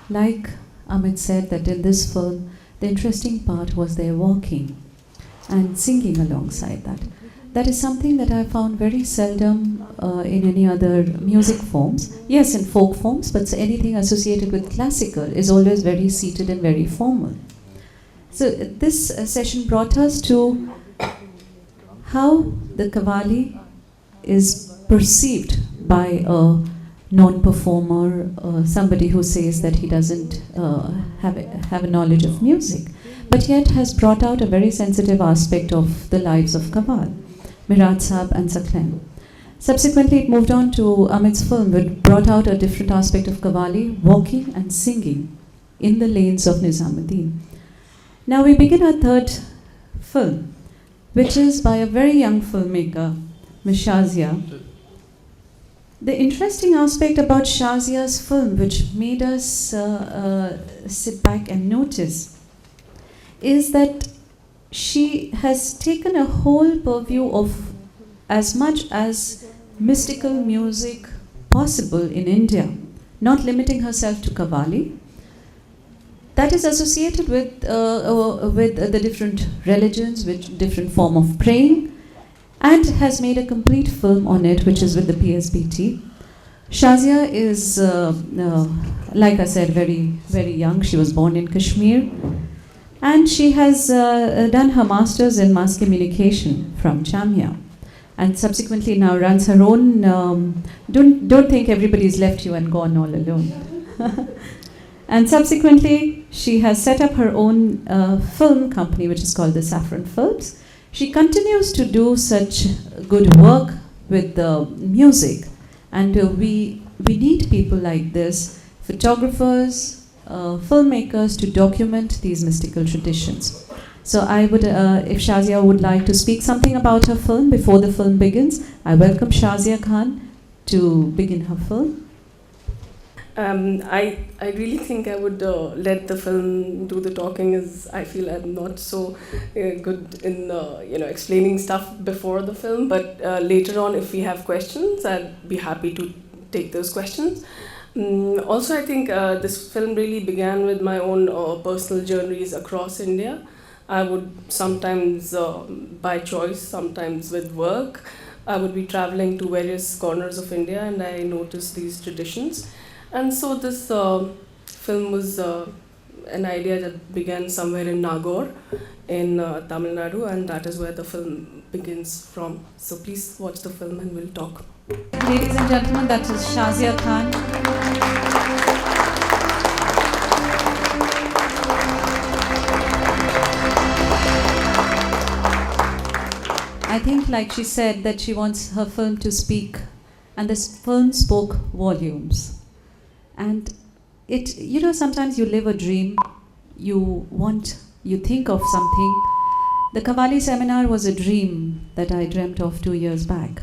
Like Amit said, that in this film, the interesting part was their walking and singing alongside that. That is something that I found very seldom in any other music forms. Yes, in folk forms, but anything associated with classical is always very seated and very formal. So this session brought us to how the Qawwali is perceived by a non-performer, somebody who says that he doesn't have a knowledge of music, but yet has brought out a very sensitive aspect of the lives of Qawwal, Miraj Saab and Saklen. Subsequently, it moved on to Amit's film, which brought out a different aspect of Qawwali, walking and singing in the lanes of Nizamuddin. Now we begin our third film, which is by a very young filmmaker, Ms. Shazia. The interesting aspect about Shazia's film, which made us sit back and notice, is that she has taken a whole purview of as much as mystical music possible in India, not limiting herself to Qawwali. That is associated with the different religions, with different form of praying, and has made a complete film on it, which is with the PSBT. Shazia is, like I said, very, very young. She was born in Kashmir. And she has done her master's in mass communication from Jamia. And subsequently now runs her own, don't think everybody's left you and gone all alone. And subsequently, she has set up her own film company, which is called the Saffron Films. She continues to do such good work with the music, and we need people like this, photographers, filmmakers, to document these mystical traditions. So I would, if Shazia would like to speak something about her film before the film begins, I welcome Shazia Khan to begin her film. I really think I would let the film do the talking, as I feel I'm not so good in explaining stuff before the film. But later on, if we have questions, I'd be happy to take those questions. Also, I think this film really began with my own personal journeys across India. I would sometimes, by choice, sometimes with work, I would be traveling to various corners of India, and I noticed these traditions. And so this film was an idea that began somewhere in Nagaur in Tamil Nadu, and that is where the film begins from. So please watch the film and we'll talk. Ladies and gentlemen, that is Shazia Khan. I think, like she said, that she wants her film to speak, and this film spoke volumes. And it, sometimes you live a dream, you think of something. The Qawwali seminar was a dream that I dreamt of 2 years back.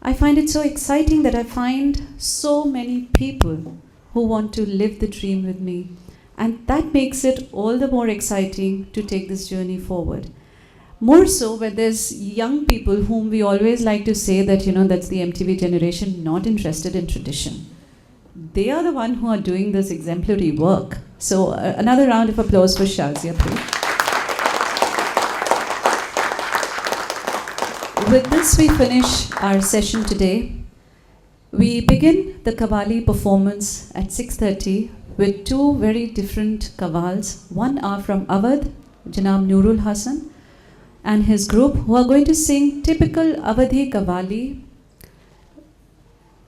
I find it so exciting that I find so many people who want to live the dream with me. And that makes it all the more exciting to take this journey forward. More so when there's young people whom we always like to say that, that's the MTV generation, not interested in tradition. They are the ones who are doing this exemplary work. So another round of applause for Shazia, please. With this, we finish our session today. We begin the Qawwali performance at 6:30 with two very different Qawwals. One are from Awadh, Janab Nurul Hassan and his group, who are going to sing typical Awadhi Qawwali,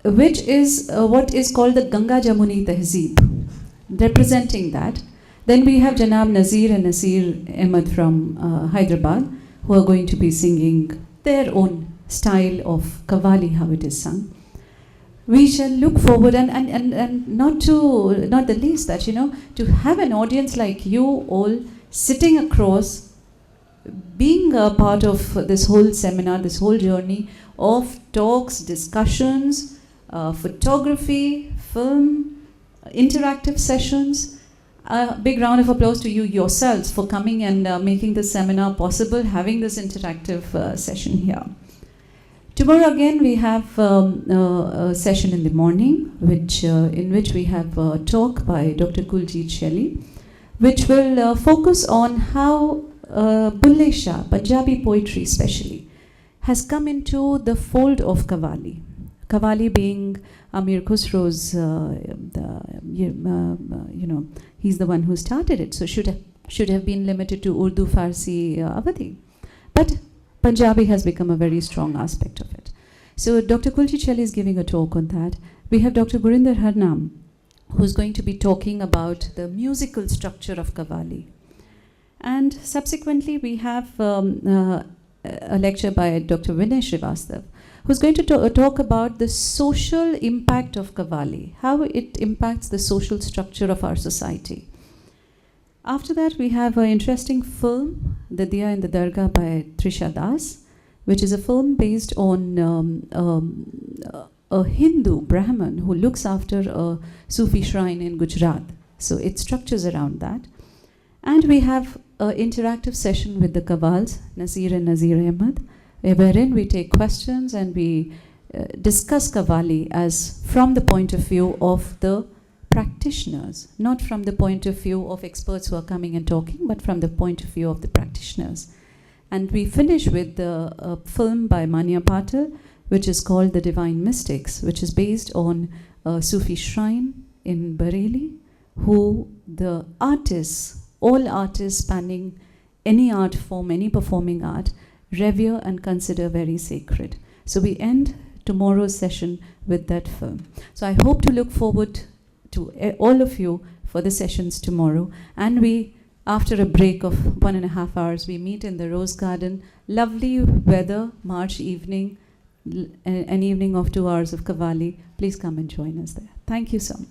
which is what is called the Ganga Jamuni Tehzeeb, representing that. Then we have Janab Nazir and Nasir Ahmed from Hyderabad, who are going to be singing their own style of Qawwali, how it is sung. We shall look forward and not the least that, to have an audience like you all sitting across, being a part of this whole seminar, this whole journey of talks, discussions, photography, film, interactive sessions. A big round of applause to you yourselves for coming and making this seminar possible, having this interactive session here. Tomorrow again we have a session in the morning, in which we have a talk by Dr. Kuljit Shelley, which will focus on how Bulle Shah, Punjabi poetry especially, has come into the fold of Qawwali. Qawwali being Amir Khusro's, he's the one who started it, so should have been limited to Urdu, Farsi, Awadhi. But Punjabi has become a very strong aspect of it. So Dr. Kuljit Shelley is giving a talk on that. We have Dr. Gurinder Harnam, who's going to be talking about the musical structure of Qawwali. And subsequently, we have a lecture by Dr. Vinay Srivastav, who's going to talk about the social impact of Qawwali, how it impacts the social structure of our society. After that, we have an interesting film, The Diya in the Dargah by Trisha Das, which is a film based on a Hindu Brahmin who looks after a Sufi shrine in Gujarat. So it structures around that. And we have an interactive session with the Qawwals, Nasir and Nazir Ahmed, wherein we take questions and we discuss Qawwali as from the point of view of the practitioners, not from the point of view of experts who are coming and talking, but from the point of view of the practitioners. And we finish with a film by Manya Patil, which is called The Divine Mystics, which is based on a Sufi shrine in Bareilly, who the artists, all artists spanning any art form, any performing art, revere and consider very sacred. So we end tomorrow's session with that film. So I hope to look forward to all of you for the sessions tomorrow. And we, after a break of 1.5 hours, we meet in the Rose Garden. Lovely weather, March evening, an evening of 2 hours of Qawwali. Please come and join us there. Thank you so much.